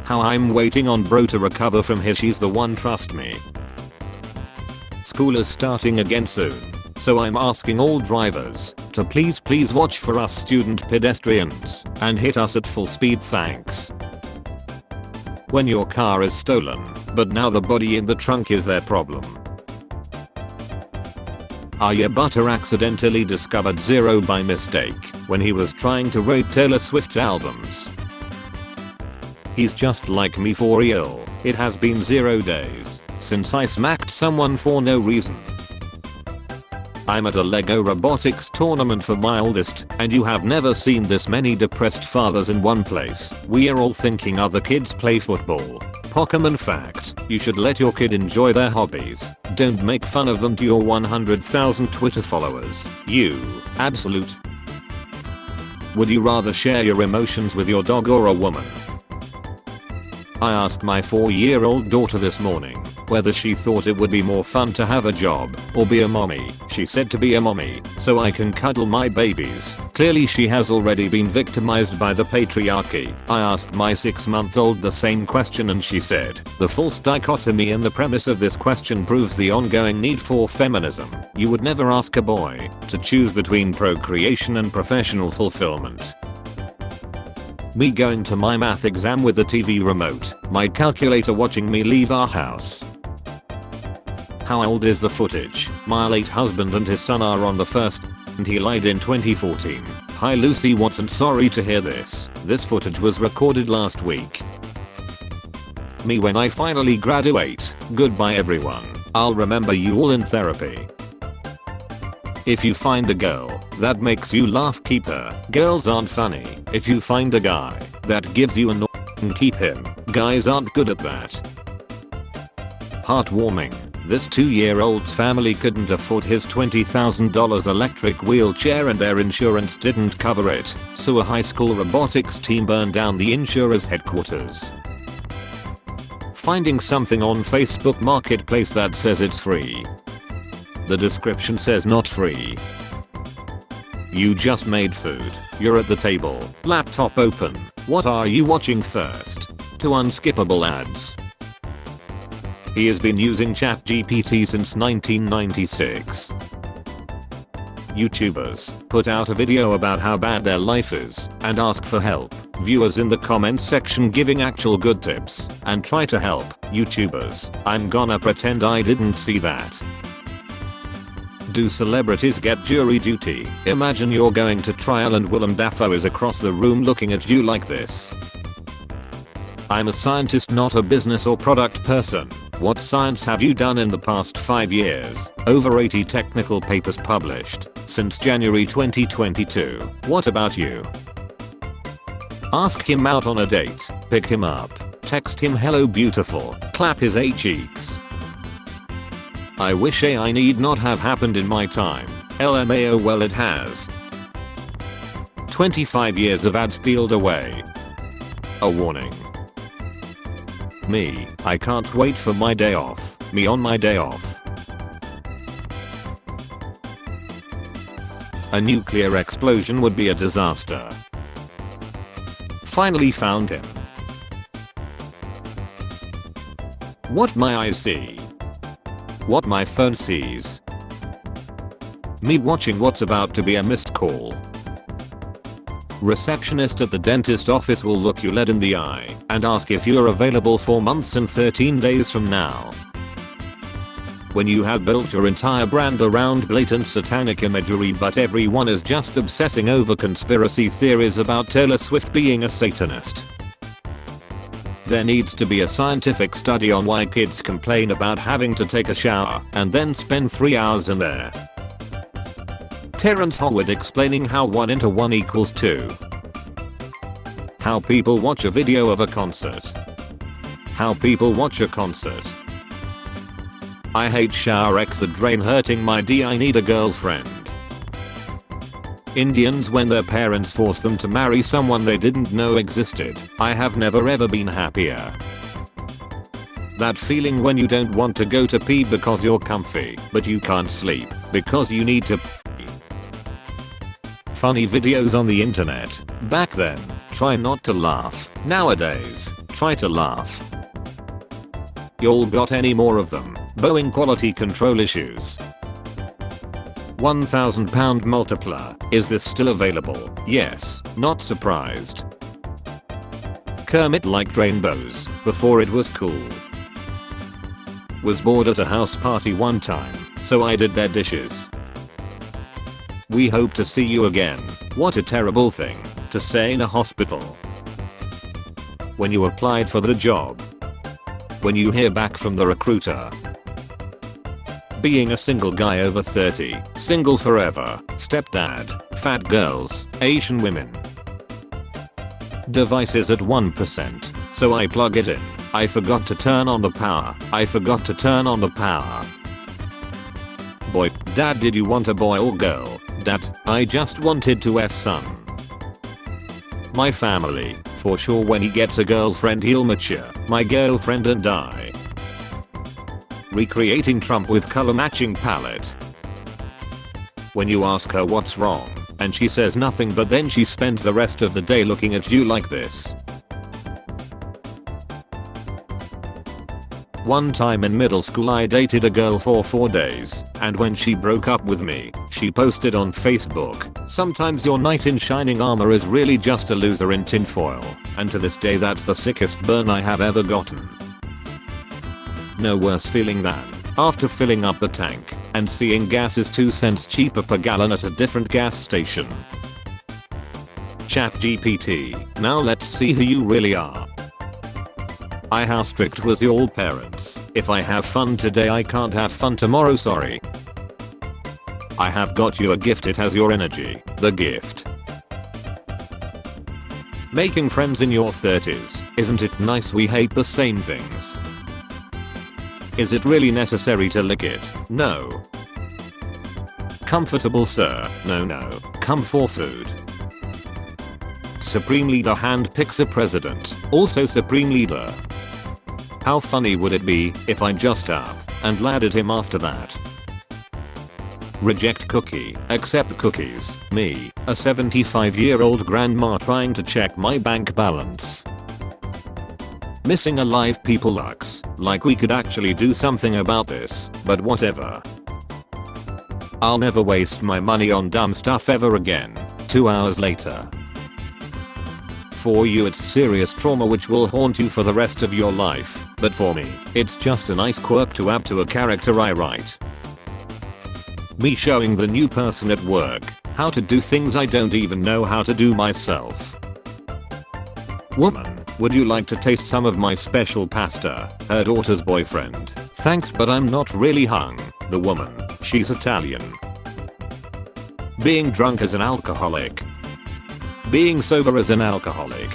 How I'm waiting on bro to recover from his she's the one, trust me. School is starting again soon, so I'm asking all drivers to please watch for us student pedestrians and hit us at full speed, thanks. When your car is stolen, but now the body in the trunk is their problem. Aya Butter accidentally discovered Zero by mistake when he was trying to rate Taylor Swift albums. He's just like me for real. It has been 0 days since I smacked someone for no reason. I'm at a Lego robotics tournament for my oldest, and you have never seen this many depressed fathers in one place. We are all thinking other kids play football. Pokemon fact, you should let your kid enjoy their hobbies. Don't make fun of them to your 100,000 Twitter followers. You absolute. Would you rather share your emotions with your dog or a woman? I asked my 4-year-old daughter this morning whether she thought it would be more fun to have a job or be a mommy. She said to be a mommy, so I can cuddle my babies. Clearly she has already been victimized by the patriarchy. I asked my 6-month-old the same question and she said, the false dichotomy in the premise of this question proves the ongoing need for feminism. You would never ask a boy to choose between procreation and professional fulfillment. Me going to my math exam with the TV remote, my calculator watching me leave our house. How old is the footage? My late husband and his son are on the first, and he lied in 2014. Hi Lucy Watson, sorry to hear this. This footage was recorded last week. Me when I finally graduate. Goodbye everyone. I'll remember you all in therapy. If you find a girl that makes you laugh, keep her. Girls aren't funny. If you find a guy that gives you a keep him. Guys aren't good at that. Heartwarming. This 2-year-old's family couldn't afford his $20,000 electric wheelchair and their insurance didn't cover it, so a high school robotics team burned down the insurer's headquarters. Finding something on Facebook Marketplace that says it's free. The description says not free. You just made food. You're at the table. Laptop open. What are you watching first? To unskippable ads. He has been using ChatGPT since 1996. YouTubers put out a video about how bad their life is and ask for help. Viewers in the comments section giving actual good tips and try to help. YouTubers, I'm gonna pretend I didn't see that. Do celebrities get jury duty? Imagine you're going to trial and Willem Dafoe is across the room looking at you like this. I'm a scientist, not a business or product person. What science have you done in the past 5 years? Over 80 technical papers published since January 2022. What about you? Ask him out on a date. Pick him up. Text him hello beautiful. Clap his cheeks. I wish AI need not have happened in my time. LMAO, well it has. 25 years of ads peeled away. A warning. Me, I can't wait for my day off. Me on my day off. A nuclear explosion would be a disaster. Finally found him. What my eyes see. What my phone sees. Me watching what's about to be a missed call. Receptionist at the dentist office will look you lead in the eye and ask if you're available for months and 13 days from now. When you have built your entire brand around blatant satanic imagery but everyone is just obsessing over conspiracy theories about Taylor Swift being a Satanist. There needs to be a scientific study on why kids complain about having to take a shower and then spend 3 hours in there. Terrence Howard explaining how 1 into 1 equals 2. How people watch a video of a concert. How people watch a concert. I hate shower X the drain hurting my D, I need a girlfriend. Indians when their parents force them to marry someone they didn't know existed. I have never ever been happier. That feeling when you don't want to go to pee because you're comfy, but you can't sleep because you need to pee. Funny videos on the internet. Back then, try not to laugh. Nowadays, Try to laugh. Y'all got any more of them? Boeing quality control issues. 1,000 pound multiplier. Is this still available? Yes, not surprised. Kermit liked rainbows before it was cool. Was bored at a house party one time, so I did their dishes. We hope to see you again. What a terrible thing to say in a hospital. When you applied for the job. When you hear back from the recruiter. Being a single guy over 30, single forever, stepdad, fat girls, Asian women. Device is at 1%, so I plug it in. I forgot to turn on the power. I forgot to turn on the power. Boy, dad, did you want a boy or girl? Dad, I just wanted to F son. My family, for sure when he gets a girlfriend he'll mature. My girlfriend and I. Recreating Trump with color matching palette. When you ask her what's wrong, and she says nothing, but then she spends the rest of the day looking at you like this. One time in middle school I dated a girl for 4 days, and when she broke up with me, she posted on Facebook, "Sometimes your knight in shining armor is really just a loser in tinfoil," and to this day that's the sickest burn I have ever gotten. No worse feeling than, after filling up the tank, and seeing gas is 2 cents cheaper per gallon at a different gas station. ChatGPT, now let's see who you really are. How strict was your parents? If I have fun today I can't have fun tomorrow, sorry. I have got you a gift, it has your energy, the gift. Making friends in your 30s, isn't it nice we hate the same things? Is it really necessary to lick it? No. Comfortable sir? No. Come for food. Supreme Leader handpicks a president, also Supreme Leader. How funny would it be if I just up and ladded him after that? Reject cookie, accept cookies. Me, a 75-year-old grandma trying to check my bank balance. Missing alive people lux, like we could actually do something about this, but whatever. I'll never waste my money on dumb stuff ever again. 2 hours later. For you it's serious trauma which will haunt you for the rest of your life, but for me, it's just a nice quirk to add to a character I write. Me showing the new person at work how to do things I don't even know how to do myself. Woman, would you like to taste some of my special pasta? Her daughter's boyfriend. Thanks, but I'm not really hung. The woman, she's Italian. Being drunk as an alcoholic. Being sober as an alcoholic.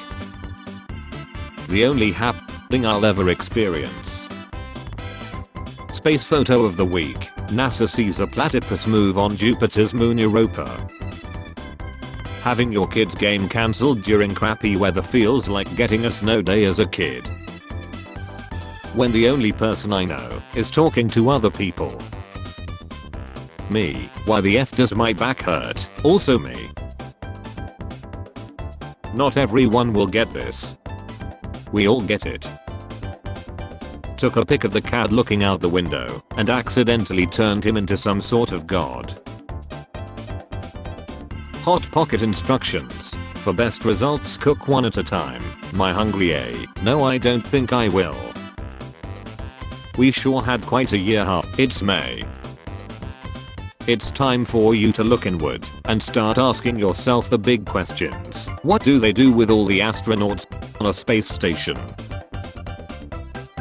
The only thing I'll ever experience. Space photo of the week. NASA sees a platypus move on Jupiter's moon Europa. Having your kid's game cancelled during crappy weather feels like getting a snow day as a kid. When the only person I know is talking to other people. Me, why the F does my back hurt? Also me. Not everyone will get this. We all get it. Took a pic of the cat looking out the window and accidentally turned him into some sort of god. Hot pocket instructions. For best results cook one at a time. My hungry A. No, I don't think I will. We sure had quite a year. It's May. It's time for you to look inward and start asking yourself the big questions. What do they do with all the astronauts on a space station?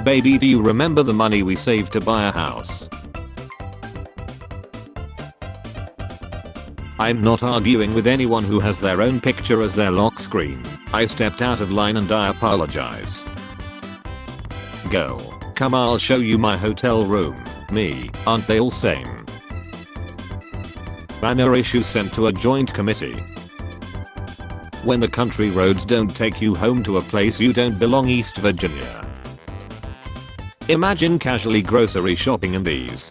Baby, do you remember the money we saved to buy a house? I'm not arguing with anyone who has their own picture as their lock screen. I stepped out of line and I apologize. Girl, come, I'll show you my hotel room. Me, aren't they all same? Banner issue sent to a joint committee. When the country roads don't take you home to a place you don't belong, East Virginia. Imagine casually grocery shopping in these.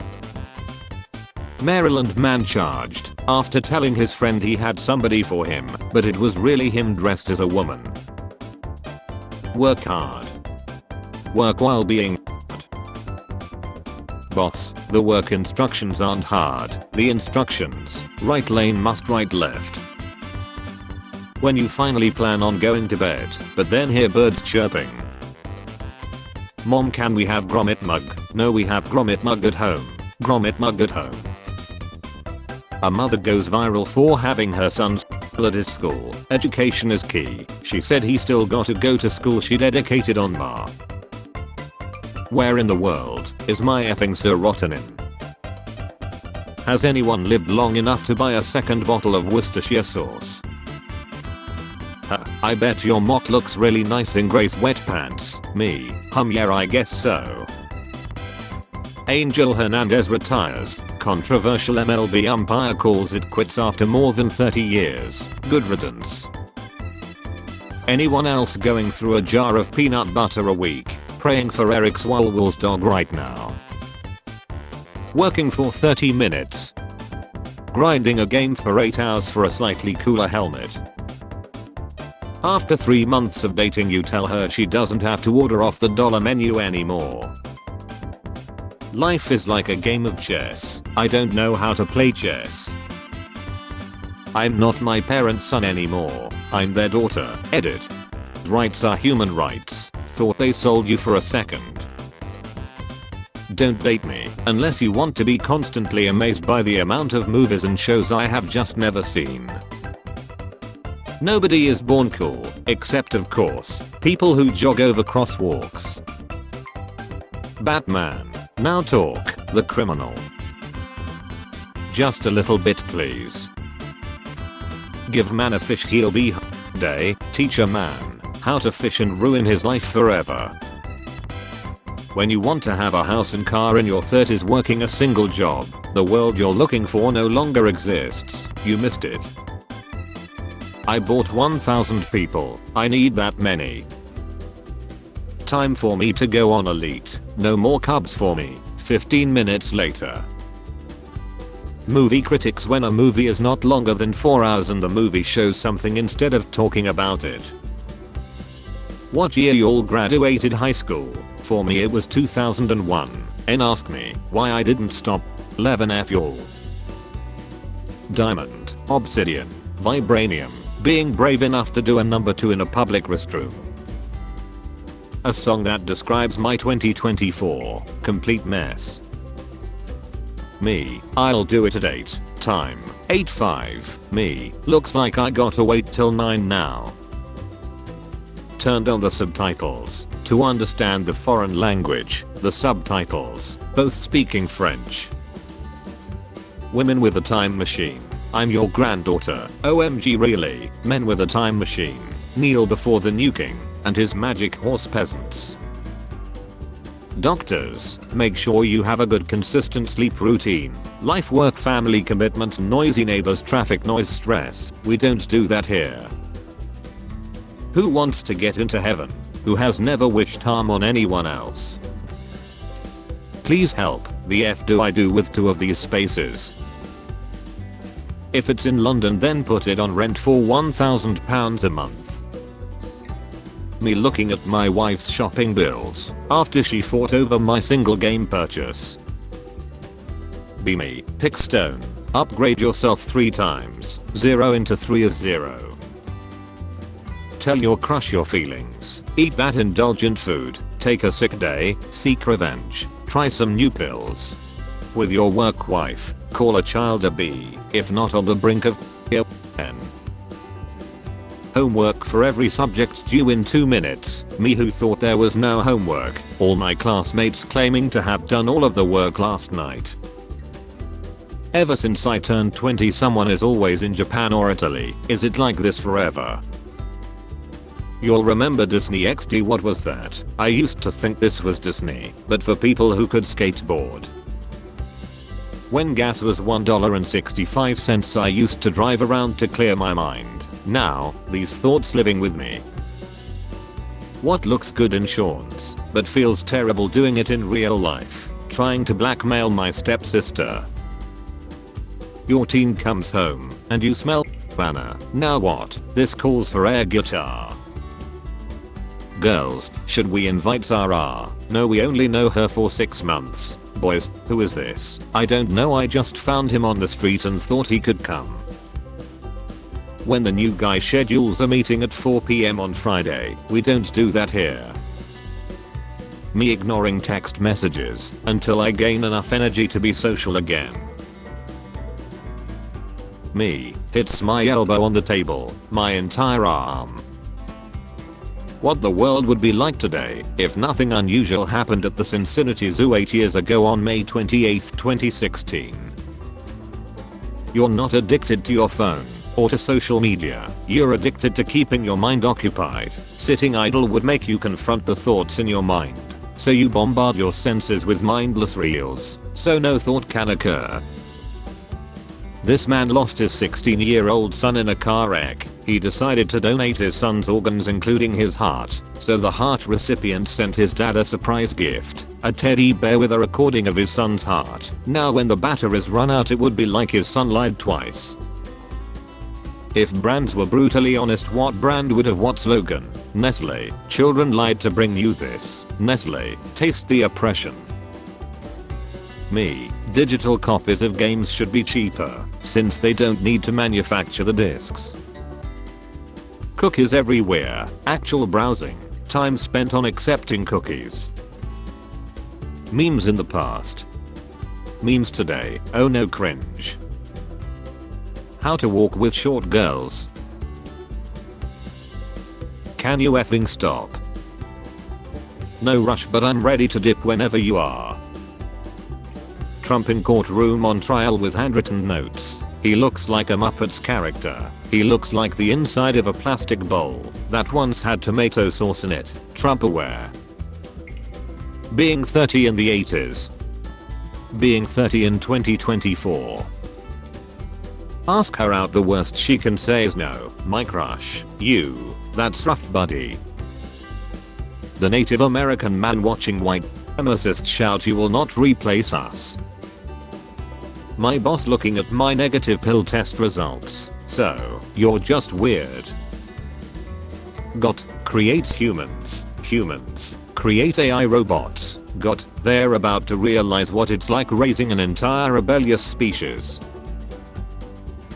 Maryland man charged after telling his friend he had somebody for him, but it was really him dressed as a woman. Work hard Work while being boss, the work instructions aren't hard. The instructions, right lane must right left. When you finally plan on going to bed, but then hear birds chirping. Mom, can we have grommet mug? No, we have grommet mug at home. Grommet mug at home. A mother goes viral for having her son at his school. Education is key. She said he still got to go to school she dedicated on Ma. Where in the world is my effing serotonin? Has anyone lived long enough to buy a second bottle of Worcestershire sauce? I bet your mock looks really nice in Grace wet pants. Me, yeah, I guess so. Angel Hernandez retires. Controversial MLB umpire calls it quits after more than 30 years. Good riddance. Anyone else going through a jar of peanut butter a week? Praying for Eric Swalwell's dog right now. Working for 30 minutes. Grinding a game for 8 hours for a slightly cooler helmet. After 3 months of dating you tell her she doesn't have to order off the dollar menu anymore. Life is like a game of chess. I don't know how to play chess. I'm not my parents' son anymore. I'm their daughter. Edit. Rights are human rights. Thought they sold you for a second. Don't date me unless you want to be constantly amazed by the amount of movies and shows I have just never seen. Nobody is born cool, except of course, people who jog over crosswalks. Batman. Now talk, the criminal. Just a little bit please. Give man a fish, he'll be day. Teach a man how to fish and ruin his life forever. When you want to have a house and car in your 30s working a single job, the world you're looking for no longer exists. You missed it. I bought 1,000 people. I need that many. Time for me to go on elite. No more cubs for me. 15 minutes later. Movie critics: when a movie is not longer than 4 hours and the movie shows something instead of talking about it. What year you all graduated high school? For me it was 2001. And ask me why I didn't stop. 11F y'all. Diamond, obsidian, vibranium, being brave enough to do a number 2 in a public restroom. A song that describes my 2024 complete mess. Me, I'll do it at 8. Time, 8:05. Me, looks like I gotta wait till 9 now. Turned on the subtitles to understand the foreign language, the subtitles, both speaking French. Women with a time machine. I'm your granddaughter. OMG really. Men with a time machine. Kneel before the new king and his magic horse peasants. Doctors, make sure you have a good consistent sleep routine. Life, work, family commitments, noisy neighbors, traffic noise, stress. We don't do that here. Who wants to get into heaven? Who has never wished harm on anyone else? Please help. The F do I do with 2 of these spaces? If it's in London then put it on rent for £1,000 a month. Me looking at my wife's shopping bills after she fought over my single game purchase. Be me. Pick stone. Upgrade yourself 3 times. 0 into 3 is 0. Tell your crush your feelings. Eat that indulgent food. Take a sick day. Seek revenge. Try some new pills. With your work wife. Call a child a B. If not on the brink of N. Homework for every subject due in 2 minutes. Me who thought there was no homework. All my classmates claiming to have done all of the work last night. Ever since I turned 20 someone is always in Japan or Italy. Is it like this forever? You'll remember Disney XD. What was that? I used to think this was Disney, but for people who could skateboard. When gas was $1.65 I used to drive around to clear my mind. Now, these thoughts living with me. What looks good in shorts, but feels terrible doing it in real life? Trying to blackmail my stepsister. Your teen comes home, and you smell banana. Now what? This calls for air guitar. Girls, should we invite Zara? No, we only know her for 6 months. Boys, who is this? I don't know, I just found him on the street and thought he could come. When the new guy schedules a meeting at 4 PM on Friday, we don't do that here. Me ignoring text messages until I gain enough energy to be social again. Me hits my elbow on the table, my entire arm. What the world would be like today if nothing unusual happened at the Cincinnati Zoo 8 years ago on May 28, 2016. You're not addicted to your phone or to social media, you're addicted to keeping your mind occupied. Sitting idle would make you confront the thoughts in your mind. So you bombard your senses with mindless reels, so no thought can occur. This man lost his 16-year-old son in a car wreck. He decided to donate his son's organs including his heart, so the heart recipient sent his dad a surprise gift, a teddy bear with a recording of his son's heart. Now when the batteries run out it would be like his son lied twice. If brands were brutally honest, what brand would have what slogan? Nestle, children lied to bring you this. Nestle, taste the oppression. Me, digital copies of games should be cheaper, since they don't need to manufacture the discs. Cookies everywhere, actual browsing, time spent on accepting cookies. Memes in the past. Memes today, oh no, cringe. How to walk with short girls. Can you effing stop? No rush, but I'm ready to dip whenever you are. Trump in courtroom on trial with handwritten notes. He looks like a Muppets character. He looks like the inside of a plastic bowl that once had tomato sauce in it. Trump aware. Being 30 in the 80s. Being 30 in 2024. Ask her out, the worst she can say is no. My crush. You. That's rough, buddy. The Native American man watching white supremacists shout, you will not replace us. My boss looking at my negative pill test results. So, you're just weird. Got creates humans. Humans create AI robots. Got they're about to realize what it's like raising an entire rebellious species.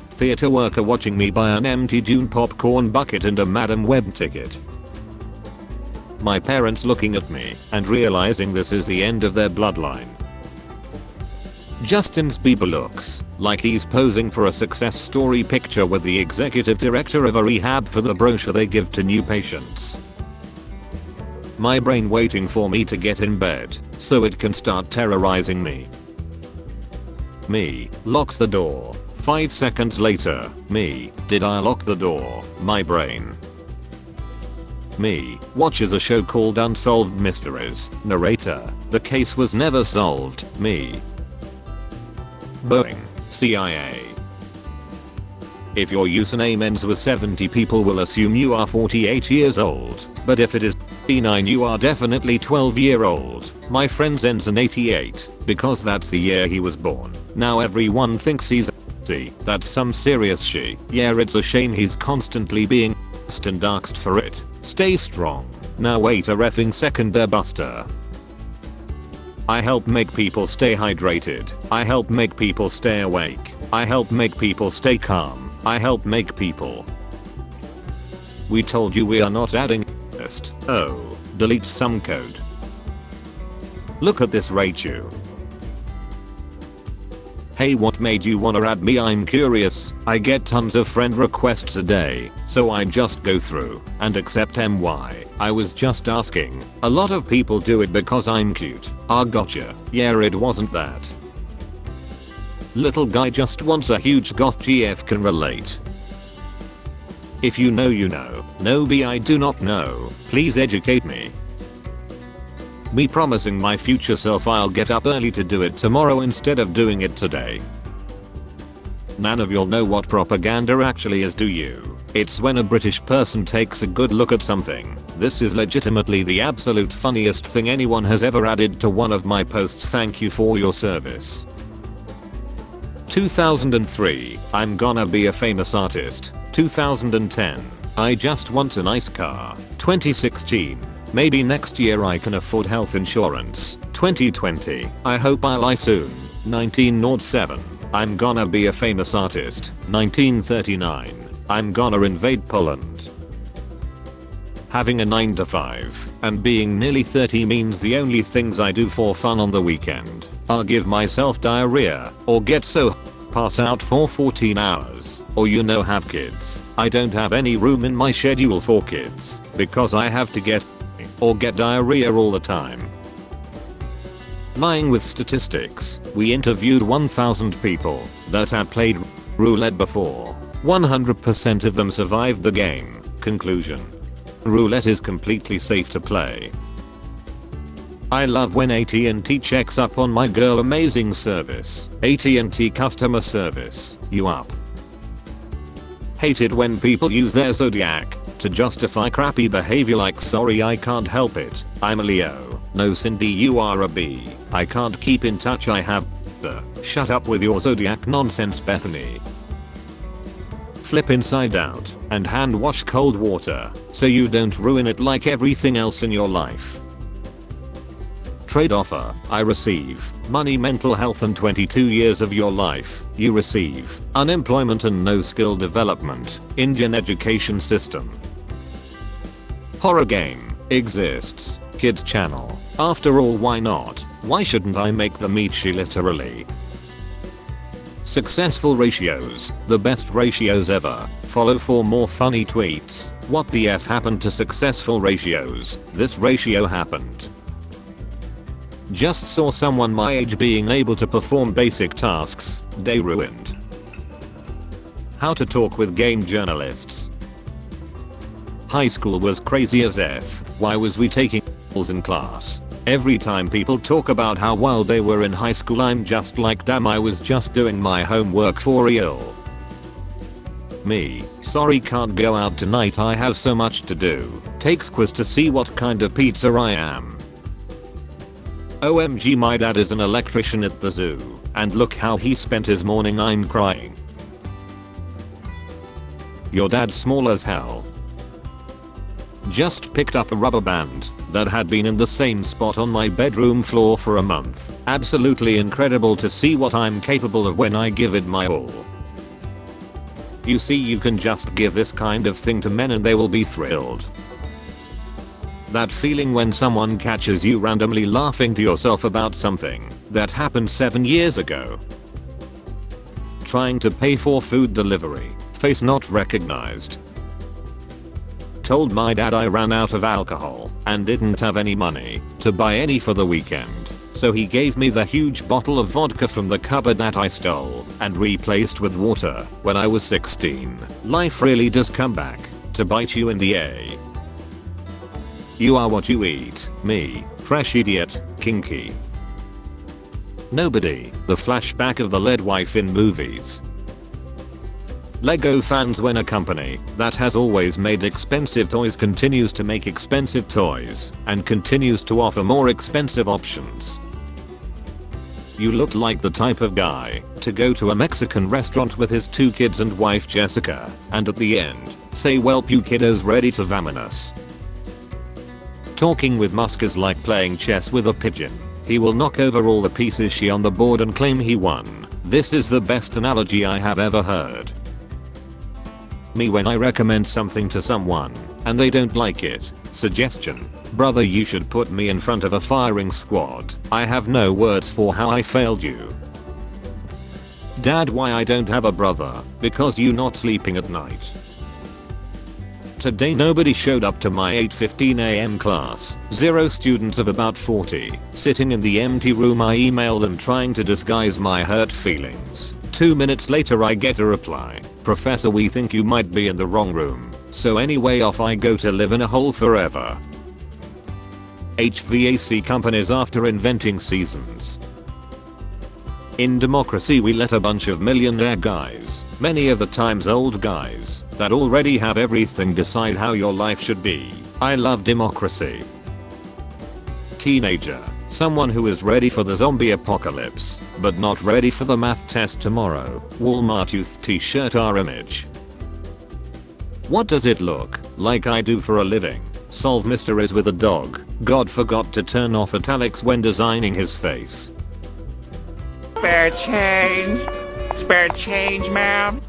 Theater worker watching me buy an empty Dune popcorn bucket and a Madam Web ticket. My parents looking at me and realizing this is the end of their bloodline. Justin Bieber looks like he's posing for a success story picture with the executive director of a rehab for the brochure they give to new patients. My brain waiting for me to get in bed so it can start terrorizing me. Me locks the door. 5 seconds later, me, did I lock the door? My brain. Me, watches a show called Unsolved Mysteries. Narrator, the case was never solved. Me. Boeing, CIA. If your username ends with 70, people will assume you are 48 years old, but if it is 89, you are definitely 12-year-old. My friend's ends in 88, because that's the year he was born. Now everyone thinks he's that's some serious shit. Yeah, it's a shame he's constantly being and doxed for it. Stay strong. Now wait a reffing second there, Buster. I help make people stay hydrated. I help make people stay awake. I help make people stay calm. I help make people. We told you we are not adding list. Oh, delete some code. Look at this Raichu. Hey, what made you wanna add me? I'm curious. I get tons of friend requests a day, so I just go through and accept MY. I was just asking. A lot of people do it because I'm cute. Ah, gotcha. Yeah, it wasn't that. Little guy just wants a huge goth. GF can relate. If you know, you know. No, B, I do not know. Please educate me. Me promising my future self I'll get up early to do it tomorrow instead of doing it today. None of y'all know what propaganda actually is, do you? It's when a British person takes a good look at something. This is legitimately the absolute funniest thing anyone has ever added to one of my posts. Thank you for your service. 2003, I'm gonna be a famous artist. 2010, I just want a nice car. 2016, Maybe next year I can afford health insurance. 2020. I hope I lie soon. 1907. I'm gonna be a famous artist. 1939. I'm gonna invade Poland. Having a 9 to 5 and being nearly 30 means the only things I do for fun on the weekend are give myself diarrhea or get so pass out for 14 hours or have kids. I don't have any room in my schedule for kids because I have to get or get diarrhea all the time. Lying with statistics, we interviewed 1,000 people that had played roulette before. 100% of them survived the game. Conclusion: roulette is completely safe to play. I love when AT&T checks up on my girl. Amazing service. AT&T customer service. You up? Hate it when people use their zodiac to justify crappy behavior like sorry I can't help it, I'm a Leo. No Cindy, you are a B. I can't keep in touch, I have the shut up with your zodiac nonsense, Bethany. Flip inside out and hand wash cold water so you don't ruin it like everything else in your life. Trade offer: I receive money, mental health and 22 years of your life. You receive unemployment and no skill development. Indian education system. Horror game exists. Kids channel. After all, why not? Why shouldn't I make them eat she literally? Successful ratios, the best ratios ever. Follow for more funny tweets. What the F happened to successful ratios? This ratio happened. Just saw someone my age being able to perform basic tasks. Day ruined. How to talk with game journalists. High school was crazy as F. Why was we taking in class? Every time people talk about how well they were in high school, I'm just like, damn, I was just doing my homework for real. Me, sorry can't go out tonight, I have so much to do. Takes quiz to see what kind of pizza I am. OMG, my dad is an electrician at the zoo, and look how he spent his morning, I'm crying. Your dad's small as hell. Just picked up a rubber band that had been in the same spot on my bedroom floor for a month. Absolutely incredible to see what I'm capable of when I give it my all. You see, you can just give this kind of thing to men and they will be thrilled. That feeling when someone catches you randomly laughing to yourself about something that happened 7 years ago. Trying to pay for food delivery. Face not recognized. Told my dad I ran out of alcohol and didn't have any money to buy any for the weekend, so he gave me the huge bottle of vodka from the cupboard that I stole and replaced with water when I was 16. Life really does come back to bite you in the A. You are what you eat. Me, fresh idiot, kinky. Nobody, the flashback of the lead wife in movies. Lego fans when a company that has always made expensive toys continues to make expensive toys and continues to offer more expensive options. You look like the type of guy to go to a Mexican restaurant with his 2 kids and wife Jessica and at the end say, "Welp, you kiddos ready to vamonos." Talking with Musk is like playing chess with a pigeon. He will knock over all the pieces she on the board and claim he won. This is the best analogy I have ever heard. Me when I recommend something to someone and they don't like it. Suggestion: brother, you should put me in front of a firing squad. I have no words for how I failed you. Dad, why I don't have a brother? Because you not sleeping at night. Today nobody showed up to my 8:15 AM class. 0 students of about 40 sitting in the empty room. I email them trying to disguise my hurt feelings. 2 minutes later I get a reply: "Professor, we think you might be in the wrong room." So anyway, off I go to live in a hole forever. HVAC companies after inventing seasons. In democracy we let a bunch of millionaire guys, many of the times old guys, that already have everything decide how your life should be. I love democracy. Teenager. Someone who is ready for the zombie apocalypse, but not ready for the math test tomorrow. Walmart youth t-shirt. Our image. What does it look like I do for a living? Solve mysteries with a dog. God forgot to turn off italics when designing his face. Spare change. Spare change, ma'am.